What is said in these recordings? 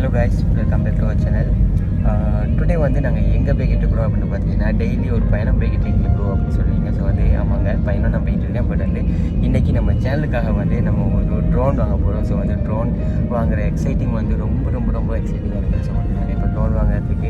Hello guys, welcome back to our channel. Today வந்து நாங்கள் எங்கே போய்கிட்டு இருக்கிறோம் அப்படின்னு பார்த்தீங்கன்னா டெய்லி ஒரு பயணம் போய்கிட்டு இருக்கிறோம் அப்படின்னு சொல்லுவீங்க. ஸோ வந்து ஆமாங்க பயணம் நான் போய்கிட்டு இருக்கேன். பட் வந்து இன்றைக்கி நம்ம சேனலுக்காக வந்து நம்ம ஒரு ட்ரோன் வாங்க போகிறோம். ஸோ வந்து ட்ரோன் வாங்குகிற எக்ஸைட்டிங் வந்து ரொம்ப எக்ஸைட்டிங்காக இருக்குது. ஸோ வந்து நாங்கள் இப்போ ட்ரோன் வாங்குறதுக்கு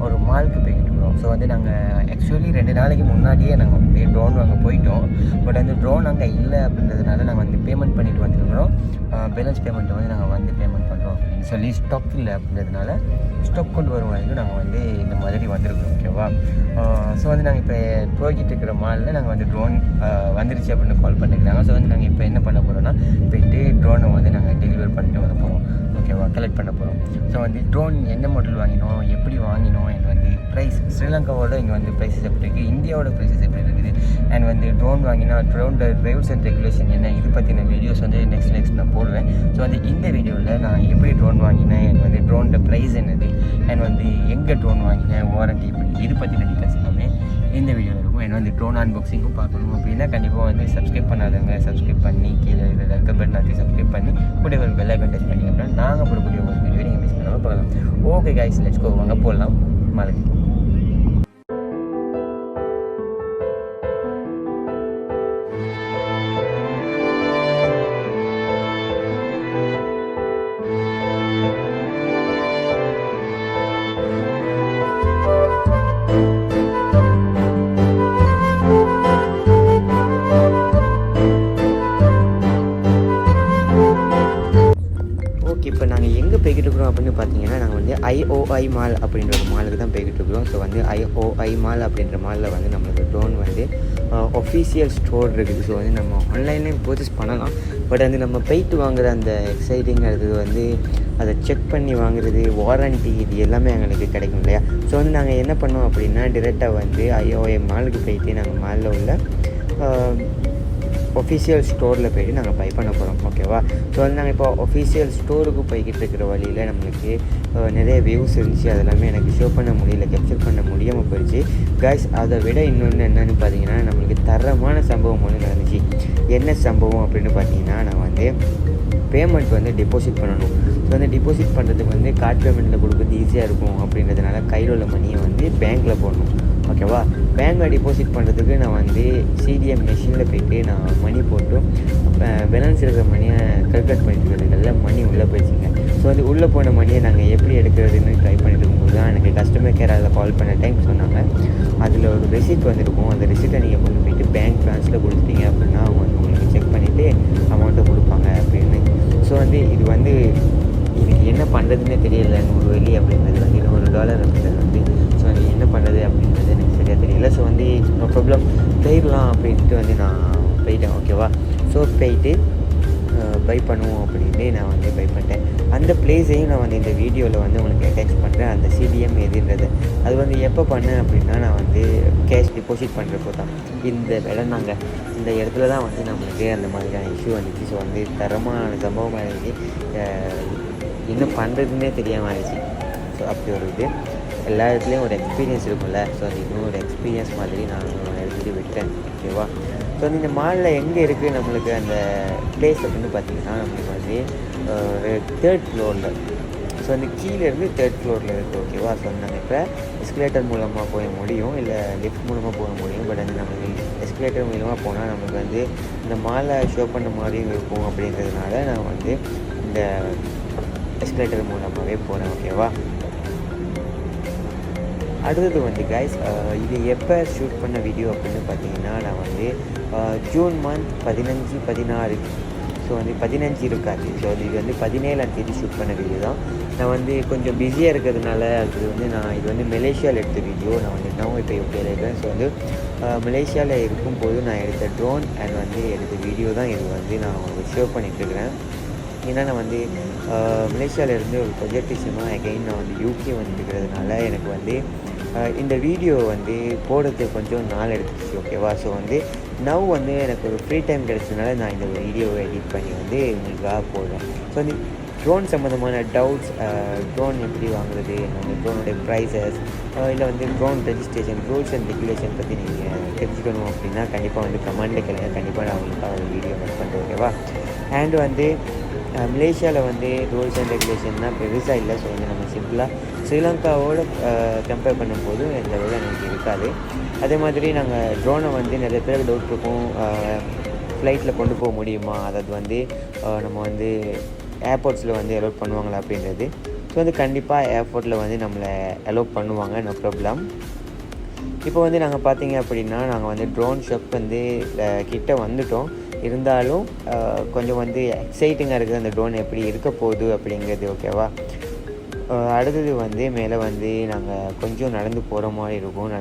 ஒரு மாலுக்கு போய்கிட்டு இருக்கிறோம். ஸோ வந்து நாங்கள் ஆக்சுவலி 2 நாளைக்கு முன்னாடியே நாங்கள் வந்து ட்ரோன் வாங்க போயிட்டோம். பட் அந்த ட்ரோன் அங்கே இல்லை அப்படின்றதுனால நாங்கள் வந்து பேமெண்ட் பண்ணிட்டு வந்துருக்கிறோம். பேலன்ஸ் பேமெண்ட்டை வந்து நாங்கள் வந்து பேமெண்ட் பண்ணுறோம் அப்படின்னு சொல்லி ஸ்டாக் இல்லை அப்படின்றதுனால ஸ்டாக் கொண்டு வரும் வரைக்கும் நாங்கள் வந்து இந்த மாதிரி வந்திருக்கோம். ஓகேவா? ஸோ வந்து நாங்கள் இப்போ போய்கிட்டு இருக்கிற மாலில் நாங்கள் வந்து ட்ரோன் வந்துருச்சு அப்படின்னு கால் பண்ணிக்கிறாங்க. ஸோ வந்து நாங்கள் இப்போ என்ன பண்ண போகிறோம்னா போய்ட்டு ட்ரோனை வந்து நாங்கள் டெலிவர் பண்ணிட்டு வர போகிறோம். ஓகேவா? கலெக்ட் பண்ண போகிறோம். ஸோ வந்து ட்ரோன் என்ன மாடல் வாங்கினோம், எப்படி வாங்கினோம், அண்ட் வந்து ப்ரைஸ் ஸ்ரீலங்காவோட இங்கே வந்து ப்ரைஸஸ் எப்படி இருக்குது, இந்தியாவோட ப்ரைஸஸ் எப்படி இருக்குது, அண்ட் வந்து ட்ரோன் வாங்கினா ட்ரோனோட ரூல்ஸ் அண்ட் ரெகுலேஷன் என்ன, இது பற்றின வீடியோஸ் வந்து நெக்ஸ்ட் நான் போடுவேன். ஸோ வந்து இந்த வீடியோவில் நான் எப்படி ட்ரோன் வாங்கினேன், அண்ட் வந்து ட்ரோனோட ப்ரைஸ் என்னது, அண்ட் வந்து எங்கே ட்ரோன் வாங்கினேன், வாரண்ட்டி எப்படி, இது பற்றின டீட்டெயில்ஸ் எல்லாமே இந்த வீடியோவில் இருக்கும். அண்ட் வந்து ட்ரோன் அன்பாக்சிங்கும் பார்க்கணும் அப்படின்னா கண்டிப்பாக வந்து சப்ஸ்கிரைப் பண்ணாதவங்க சப்ஸ்கிரைப் பண்ணி கீழே இருக்க பட்டன் அழுத்தி சப்ஸ்கிரைப் பண்ணி கூட ஒரு பெல் ஐகான் டச் பண்ணி அப்படின்னா நாங்கள் போடக்கூடிய ஒரு வீடியோ நீங்கள் மிஸ் பண்ணாமல் பார்க்கலாம். ஓகே கைஸ், லெட்ஸ் கோ, வாங்க போடலாம் மலைக்கு. இப்போ நாங்கள் எங்கே போய்கிட்டு இருக்கிறோம் அப்படின்னு பார்த்தீங்கன்னா நாங்கள் வந்து IOI மால் அப்படின்ற ஒரு மாலுக்கு தான் போய்கிட்டு இருக்கிறோம். ஸோ வந்து IOI மால் அப்படின்ற மாலில் வந்து நம்மளுக்கு ட்ரோன் வந்து ஒஃபிஷியல் ஸ்டோர் இருக்குது. ஸோ வந்து நம்ம ஆன்லைன்லேயும் பர்ச்சேஸ் பண்ணலாம். பட் வந்து நம்ம போயிட்டு வாங்குகிற அந்த எக்ஸைட்டிங்கிறது வந்து அதை செக் பண்ணி வாங்குறது, வாரண்ட்டி, இது எல்லாமே எங்களுக்கு கிடைக்கும் இல்லையா? ஸோ வந்து நாங்கள் என்ன பண்ணோம் அப்படின்னா டிரெக்டாக வந்து IOI மாலுக்கு போயிட்டு நாங்கள் மாலில் உள்ள ஒஃபிஷியல் ஸ்டோரில் போய்ட்டு நாங்கள் பை பண்ண போகிறோம். ஓகேவா? ஸோ வந்து நாங்கள் இப்போ ஒஃபிஷியல் ஸ்டோருக்கு போய்கிட்டு இருக்கிற வழியில் நம்மளுக்கு நிறைய வியூஸ் இருந்துச்சு. அதெல்லாமே எனக்கு ஷோ பண்ண முடியல, கேப்சர் பண்ண முடியாமல் போயிடுச்சு கைஸ். அதை விட இன்னொன்று என்னென்னு பார்த்தீங்கன்னா நம்மளுக்கு தரமான சம்பவம் ஒன்று நடந்துச்சு. என்ன சம்பவம் அப்படின்னு பார்த்தீங்கன்னா நான் வந்து பேமெண்ட் வந்து டெபாசிட் பண்ணணும். ஸோ வந்து டெபாசிட் பண்ணுறதுக்கு வந்து கார்ட் பேமெண்ட்டில் கொடுக்குறது ஈஸியாக இருக்கும் அப்படின்றதுனால கையில் உள்ள மணியை வந்து பேங்க்கில் போடணும். ஓகேவா? பேங்க்கில் டெபாசிட் பண்ணுறதுக்கு நான் வந்து CDM மெஷினில் போய்ட்டு நான் மணி போட்டு பேலன்ஸ் இருக்கிற மணியை கல்குலேட் பண்ணிட்டு இருக்கிறதுல மணி உள்ளே போயிடுச்சுங்க. ஸோ வந்து உள்ளே போன மணியை நாங்கள் எப்படி எடுக்கிறதுன்னு ட்ரை பண்ணிட்டு இருக்கும்போது தான் எனக்கு கஸ்டமர் கேர் அதில் கால் பண்ண டைம் சொன்னாங்க. அதில் ஒரு ரெசிப்ட் வந்துருக்கும். அந்த ரெசிப்டை நீங்கள் கொண்டு போய்ட்டு பேங்க் ட்ரான்ஸ்ஃபரில் கொடுத்துட்டீங்க அப்படின்னா அவங்க வந்து உங்களுக்கு செக் பண்ணிவிட்டு அமௌண்ட்டை கொடுப்பாங்க அப்படின்னு. ஸோ வந்து இது வந்து எனக்கு என்ன பண்ணுறதுன்னே தெரியல. 100 வெள்ளி அப்படின்றது வந்து $100 அப்படின்றது வந்து ஸோ அது என்ன பண்ணுறது அப்படின்றது எனக்கு சரியாக தெரியல. ஸோ வந்து நோ ப்ராப்ளம் போயிடலாம் அப்படின்ட்டு வந்து நான் போயிட்டேன். ஓகேவா? ஸோ போயிட்டு பை பண்ணுவோம் அப்படின்ட்டு நான் வந்து பை பண்ணிட்டேன். அந்த பிளேஸையும் நான் வந்து இந்த வீடியோவில் வந்து உங்களுக்கு அட்டாச் பண்ணுறேன். அந்த CDM எதுன்றது அது வந்து எப்போ பண்ணேன் அப்படின்னா நான் வந்து கேஷ் டெபாசிட் பண்ணுறப்போ தான். இந்த இடம் நாங்கள் இந்த இடத்துல தான் வந்து நம்மளுக்கு அந்த மாதிரியான இஷ்யூ வந்துச்சு. ஸோ வந்து தரமான சம்பவமாக இருந்துச்சு. என்ன பண்ணுறதுன்னே தெரியாமல் ஆயிடுச்சு. ஸோ அப்படி ஒரு இது எல்லா இடத்துலையும் ஒரு எக்ஸ்பீரியன்ஸ் இருக்கும்ல. ஸோ அது இன்னும் ஒரு எக்ஸ்பீரியன்ஸ் மாதிரி நான் எடுத்துகிட்டு விட்டேன். ஓகேவா? ஸோ வந்து இந்த மாலில் எங்கே இருக்குது நம்மளுக்கு அந்த பிளேஸ் அப்படின்னு பார்த்தீங்கன்னா நம்மளுக்கு வந்து 3rd ஃப்ளோரில். ஸோ அந்த கீழேருந்து 3rd ஃப்ளோரில் இருக்குது. ஓகேவா? ஸோ நாங்கள் இப்போ எஸ்கலேட்டர் மூலமாக போக முடியும், இல்லை லிஃப்ட் மூலமாக போக முடியும். பட் வந்து நமக்கு எஸ்கலேட்டர் மூலமாக போனால் நமக்கு வந்து இந்த மாலை ஷோ பண்ண மாதிரியும் இருக்கும் அப்படின்றதுனால நான் வந்து இந்த எஸ்கலேட்டர் மூலமாகவே போகிறேன். ஓகேவா? அடுத்தது வந்து கைஸ், இது எப்போ ஷூட் பண்ண வீடியோ அப்படின்னு பார்த்தீங்கன்னா நான் வந்து ஜூன் மந்த் 15, 16. ஸோ வந்து 15 இருக்காது. ஸோ இது வந்து 17ஆம் தேதி ஷூட் பண்ண வீடியோ தான். நான் வந்து கொஞ்சம் பிஸியாக இருக்கிறதுனால அது வந்து இது வந்து மலேசியாவில் எடுத்த வீடியோ. நான் வந்து இப்போ யூகேல இருக்கேன். ஸோ வந்து மலேசியாவில் இருக்கும்போது நான் எடுத்த ட்ரோன் அண்ட் வந்து எடுத்த வீடியோ தான் இது வந்து நான் உங்களுக்கு ஷோ பண்ணிகிட்ருக்கிறேன். ஏன்னா நான் வந்து மலேசியாவிலேருந்து ஒரு ப்ரொஜெக்ட் விஷயமாக அகைன் நான் வந்து UK வந்துருக்கிறதுனால எனக்கு வந்து இந்த வீடியோ வந்து போடுறதுக்கு கொஞ்சம் நாள் எடுத்துச்சு. ஓகேவா? ஸோ வந்து நவ் வந்து எனக்கு ஒரு ஃப்ரீ டைம் கிடைச்சதுனால நான் இந்த வீடியோவை எடிட் பண்ணி வந்து உங்களுக்காக போடுறேன். ஸோ வந்து ட்ரோன் சம்மந்தமான டவுட்ஸ், ட்ரோன் எப்படி வாங்குறது, அந்த ட்ரோனுடைய ப்ரைஸஸ், இல்லை வந்து drone registration rules and regulation பற்றி நீங்கள் தெரிஞ்சுக்கணும் அப்படின்னா கண்டிப்பாக வந்து கமெண்ட்டில் கேளுங்க. கண்டிப்பாக நான் உங்களுக்கு ஒரு வீடியோ மேக் பண்ணுறேன். ஓகேவா? அண்ட் வந்து மலேசியாவில் வந்து ரூல்ஸ் அண்ட் ரெகுலேஷன்லாம் பெருசாக இல்லை. ஸோ வந்து நம்ம சிம்பிளாக ஸ்ரீலங்காவோட கம்பேர் பண்ணும்போது எந்த அளவில் எனக்கு இருக்காது. அதே மாதிரி நாங்கள் ட்ரோனை வந்து நிறைய பேருக்கு டவுட் இருக்கும், ஃப்ளைட்டில் கொண்டு போக முடியுமா, அதாவது வந்து நம்ம வந்து ஏர்போர்ட்ஸில் வந்து அலோவ் பண்ணுவாங்களா அப்படின்றது. ஸோ வந்து கண்டிப்பாக ஏர்போர்ட்டில் வந்து நம்மளை அலோவ் பண்ணுவாங்க, நோ ப்ராப்ளம். இப்போ வந்து நாங்கள் பார்த்தீங்க அப்படின்னா நாங்கள் வந்து ட்ரோன் ஷாப் வந்து கிட்ட வந்துட்டோம். இருந்தாலும் கொஞ்சம் வந்து எக்ஸைட்டிங்காக இருக்குது அந்த ட்ரோன் எப்படி இருக்க போகுது அப்படிங்கிறது. ஓகேவா, அடுத்தது வந்து மேலே வந்து நாங்கள் கொஞ்சம் நடந்து போகிற மாதிரி இருக்கும்.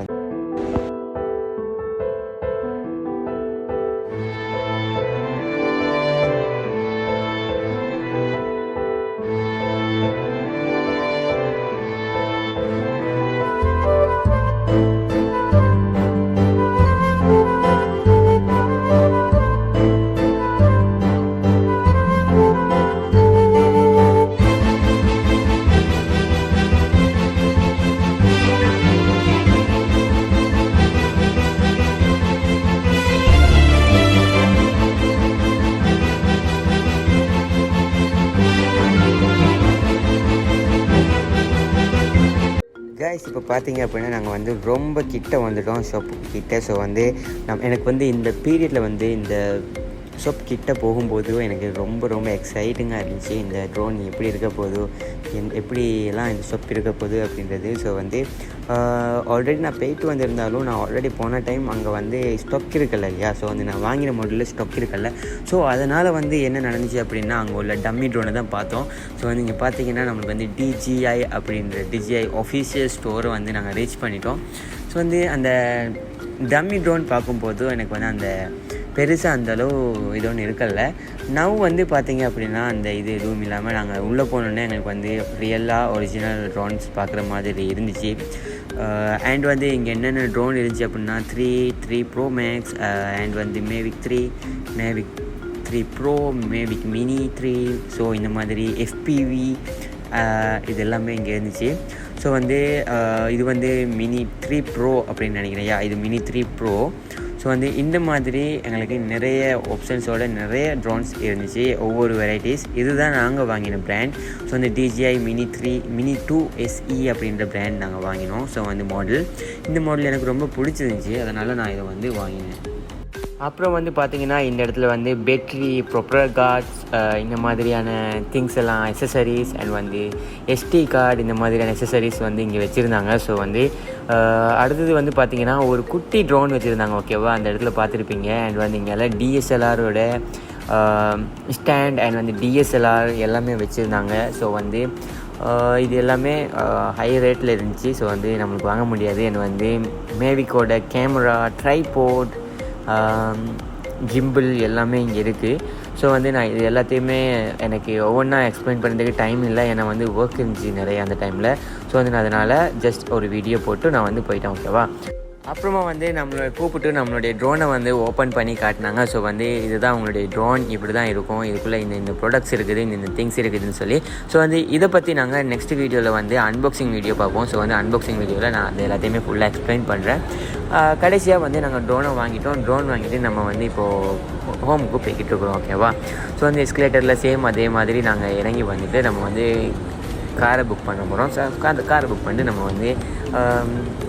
கைஸ், இப்போ பார்த்தீங்க அப்படின்னா நாங்கள் வந்து ரொம்ப கிட்ட வந்துட்டோம் ஷாப்பு கிட்ட. ஸோ வந்து எனக்கு வந்து இந்த பீரியடில் வந்து இந்த ஷாப் கிட்ட போகும்போது எனக்கு ரொம்ப எக்ஸைட்டிங்காக இருந்துச்சு. இந்த ட்ரோன் எப்படி இருக்க போகுது, எப்படியெல்லாம் இந்த ஷாப் இருக்க போகுது அப்படின்றது. ஸோ வந்து ஆல்ரெடி நான் போயிட்டு வந்திருந்தாலும் நான் ஆல்ரெடி போன டைம் அங்கே வந்து ஸ்டாக் இருக்கல இல்லையா. ஸோ வந்து நான் வாங்கின மாடலில் ஸ்டாக் இருக்கல. ஸோ அதனால் வந்து என்ன நடந்துச்சு அப்படின்னா அங்கே உள்ள டம்மி ட்ரோனை தான் பார்த்தோம். ஸோ வந்து இங்கே பார்த்தீங்கன்னா நம்மளுக்கு வந்து 𝗙𝗶𝗹𝗶𝗵 ஒஃபிஷியல் ஸ்டோரை வந்து நாங்கள் ரீச் பண்ணிட்டோம். ஸோ வந்து அந்த டம்மி ட்ரோன் பார்க்கும்போது எனக்கு வந்து அந்த பெருசாக அந்தளவு இது ஒன்று இருக்கல. நவ் வந்து பார்த்திங்க அப்படின்னா அந்த இது எதுவும் இல்லாமல் நாங்கள் உள்ளே போனோன்னே எங்களுக்கு வந்து ரியலாக ஒரிஜினல் ட்ரோன்ஸ் பார்க்குற மாதிரி இருந்துச்சு. அண்ட் வந்து இங்கே என்னென்ன ட்ரோன் இருந்துச்சு அப்படின்னா 3 Pro Max அண்ட் வந்து Mavic 3 Pro, Mavic Mini 3. So இந்த மாதிரி FPV இது எல்லாமே இங்கே இருந்துச்சு. ஸோ வந்து இது வந்து Mini 3 Pro அப்படின்னு நினைக்கிறேன். இது Mini 3 Pro. ஸோ வந்து இந்த மாதிரி எங்களுக்கு நிறைய ஆப்ஷன்ஸோட நிறைய ட்ரோன்ஸ் இருந்துச்சு, ஒவ்வொரு வெரைட்டிஸ். இதுதான் நாங்கள் வாங்கின பிராண்ட். ஸோ வந்து DJI Mini 2 SE அப்படின்ற பிராண்ட் நாங்கள் வாங்கினோம். ஸோ வந்து இந்த மாடல் எனக்கு ரொம்ப பிடிச்சிருந்துச்சி, அதனால் நான் இதை வந்து வாங்கினேன். அப்புறம் வந்து பார்த்திங்கன்னா இந்த இடத்துல வந்து பேட்ரி, ப்ரொப்பரர் கார்ட்ஸ், இந்த மாதிரியான திங்ஸ் எல்லாம் அக்சசரிஸ் அண்ட் வந்து SD கார்டு இந்த மாதிரியான அக்சசரிஸ் வந்து இங்கே வச்சுருந்தாங்க. ஸோ வந்து அடுத்தது வந்து பார்த்திங்கன்னா ஒரு குட்டி ட்ரோன் வச்சுருந்தாங்க. ஓகேவா, அந்த இடத்துல பார்த்துருப்பீங்க. அண்ட் வந்து இங்கே எல்லாம் DSLRோட ஸ்டாண்ட் அண்ட் வந்து DSLR எல்லாமே வச்சுருந்தாங்க. ஸோ வந்து இது எல்லாமே ஹை ரேட்டில் இருந்துச்சு. ஸோ வந்து நம்மளுக்கு வாங்க முடியாது. அண்ட் வந்து மேவிக்கோட கேமரா, ட்ரைபோட், ஜிம்பிள் எல்லாமே இங்கே இருக்குது. ஸோ வந்து நான் இது எல்லாத்தையுமே எனக்கு ஒவ்வொன்றா எக்ஸ்பிளைன் பண்ணுறதுக்கு டைம் இல்லை, ஏன்னா வந்து ஒர்க் இருந்துச்சு நிறைய அந்த டைமில். ஸோ வந்து நான் அதனால் ஜஸ்ட் ஒரு வீடியோ போட்டு நான் வந்து போயிட்டேன். ஓகேவா, அப்புறமா வந்து நம்மளோட கூப்பிட்டு நம்மளுடைய ட்ரோனை வந்து ஓப்பன் பண்ணி காட்டினாங்க. ஸோ வந்து இதுதான் உங்களுடைய ட்ரோன், இப்படி தான் இருக்கும், இதுக்குள்ளே இந்த ப்ராடக்ட்ஸ் இருக்குது, இந்த திங்ஸ் இருக்குதுன்னு சொல்லி. ஸோ வந்து இதை பற்றி நாங்கள் நெக்ஸ்ட் வீடியோவில் வந்து அன்பாக்சிங் வீடியோ பார்ப்போம். ஸோ வந்து அன்பாக்சிங் வீடியோவில் நான் அது எல்லாத்தையுமே ஃபுல்லாக எக்ஸ்பிளைன் பண்ணுறேன். கடைசியாக வந்து நாங்கள் ட்ரோனை வாங்கிட்டோம். ட்ரோன் வாங்கிட்டு நம்ம வந்து இப்போது ஹோமுக்கு போய்கிட்டு இருக்கிறோம். ஓகேவா, ஸோ வந்து எஸ்கலேட்டரில் சேம் அதே மாதிரி நாங்கள் இறங்கி வந்துட்டு நம்ம வந்து காரை புக் பண்ண போகிறோம். ஸோ அந்த காரை புக் பண்ணிட்டு நம்ம வந்து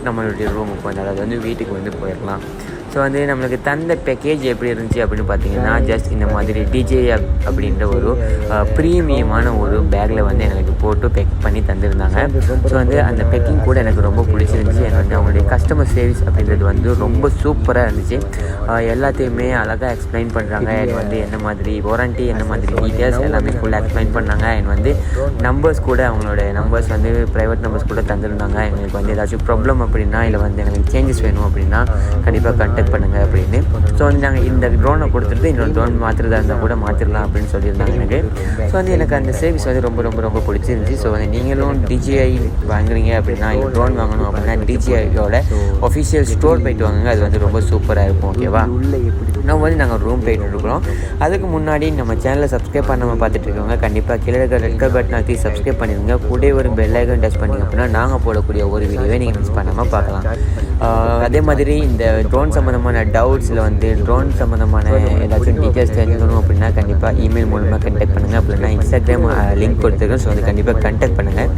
நம்மளுடைய ரூமுக்கு வந்து, அதாவது வந்து வீட்டுக்கு வந்து போயிடலாம். ஸோ வந்து நம்மளுக்கு தந்த பேக்கேஜ் எப்படி இருந்துச்சு அப்படின்னு பார்த்தீங்கன்னா, ஜஸ்ட் இந்த மாதிரி DJI அப்படின்ற ஒரு ப்ரீமியமான ஒரு பேக்கில் வந்து எனக்கு போட்டு பேக் பண்ணி தந்துருந்தாங்க. ஸோ வந்து அந்த பேக்கிங் கூட எனக்கு ரொம்ப பிடிச்சிருந்துச்சு. எனக்கு வந்து அவங்களுடைய கஸ்டமர் சர்வீஸ் அப்படின்றது வந்து ரொம்ப சூப்பராக இருந்துச்சு. எல்லாத்தையுமே அழகாக எக்ஸ்பிளைன் பண்ணுறாங்க. எனக்கு வந்து என்ன மாதிரி வாரண்ட்டி, என்ன மாதிரி டீட்டெயில்ஸ் எல்லாமே ஃபுல்லாக எக்ஸ்பிளைன் பண்ணாங்க. எனக்கு வந்து நம்பர்ஸ் கூட, அவங்களோட நம்பர்ஸ் வந்து ப்ரைவேட் நம்பர்ஸ் கூட தந்துருந்தாங்க. எங்களுக்கு வந்து ஏதாச்சும் ப்ராப்ளம் அப்படின்னா, இல்லை வந்து எனக்கு சேஞ்சஸ் வேணும் அப்படின்னா கண்டிப்பாக கான்டாக்ட் பண்ணுங்க அப்படின்னு. ஸோ வந்து நாங்கள் இந்த ட்ரோனை கொடுத்துட்டு இன்னொரு ட்ரோன் மாற்றுறதா இருந்தால் கூட மாற்றிடலாம் அப்படின்னு சொல்லியிருந்தாங்க எனக்கு. ஸோ வந்து எனக்கு அந்த சர்வீஸ் வந்து ரொம்ப பிடிச்சிருந்துச்சி. ஸோ வந்து நீங்களும் DJI வாங்குறீங்க அப்படின்னா, இல்லை ட்ரோன் வாங்கணும் அப்படின்னா DJIயோட ஒஃபிஷியல் ஸ்டோர் போயிட்டு வாங்குங்க, அது வந்து ரொம்ப சூப்பராக இருக்கும். ஓகேவா, நம்ம வந்து நாங்கள் ரூம் போயிட்டு இருக்கிறோம். அதுக்கு முன்னாடி நம்ம சேனலை சப்ஸ்கிரைப் பண்ணாமல் பார்த்துட்டு இருக்கவங்க கண்டிப்பாக கீழே ரெட் கலர் பட்டன் அழுத்தி சப்ஸ்கிரைப் பண்ணிடுங்க. கூட ஒரு பெல் ஐகான் டச் பண்ணிங்க அப்படின்னா நாங்கள் போடக்கூடிய ஒரு வீடியோவை நீங்கள் மிஸ் பண்ணாமல் பார்க்கலாம். அதே மாதிரி இந்த ட்ரோன் சம்மந்தமாக சம்மந்தமான டவுட்ஸில் வந்து ட்ரோன் சம்மந்தமான ஏதாச்சும் டீட்டெயில்ஸ் தெரிஞ்சுக்கணும் அப்படின்னா கண்டிப்பாக இமெயில் மூலமாக கண்டெக்ட் பண்ணுங்கள். அப்படின்னா இன்ஸ்டாகிராம் லிங்க் கொடுத்துருக்கேன். ஸோ வந்து கண்டிப்பாக கண்டெக்ட் பண்ணுங்கள்.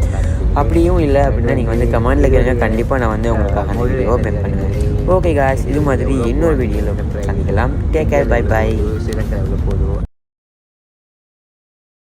அப்படியும் இல்லை அப்படின்னா நீங்கள் வந்து கமெண்டில் கேளுங்க. கண்டிப்பாக நான் வந்து உங்களுக்காக அந்த வீடியோவை மேக் பண்ணுவேன். ஓகே காய்ஸ், இது மாதிரி இன்னொரு வீடியோவில் சந்திக்கலாம். Take care, bye by.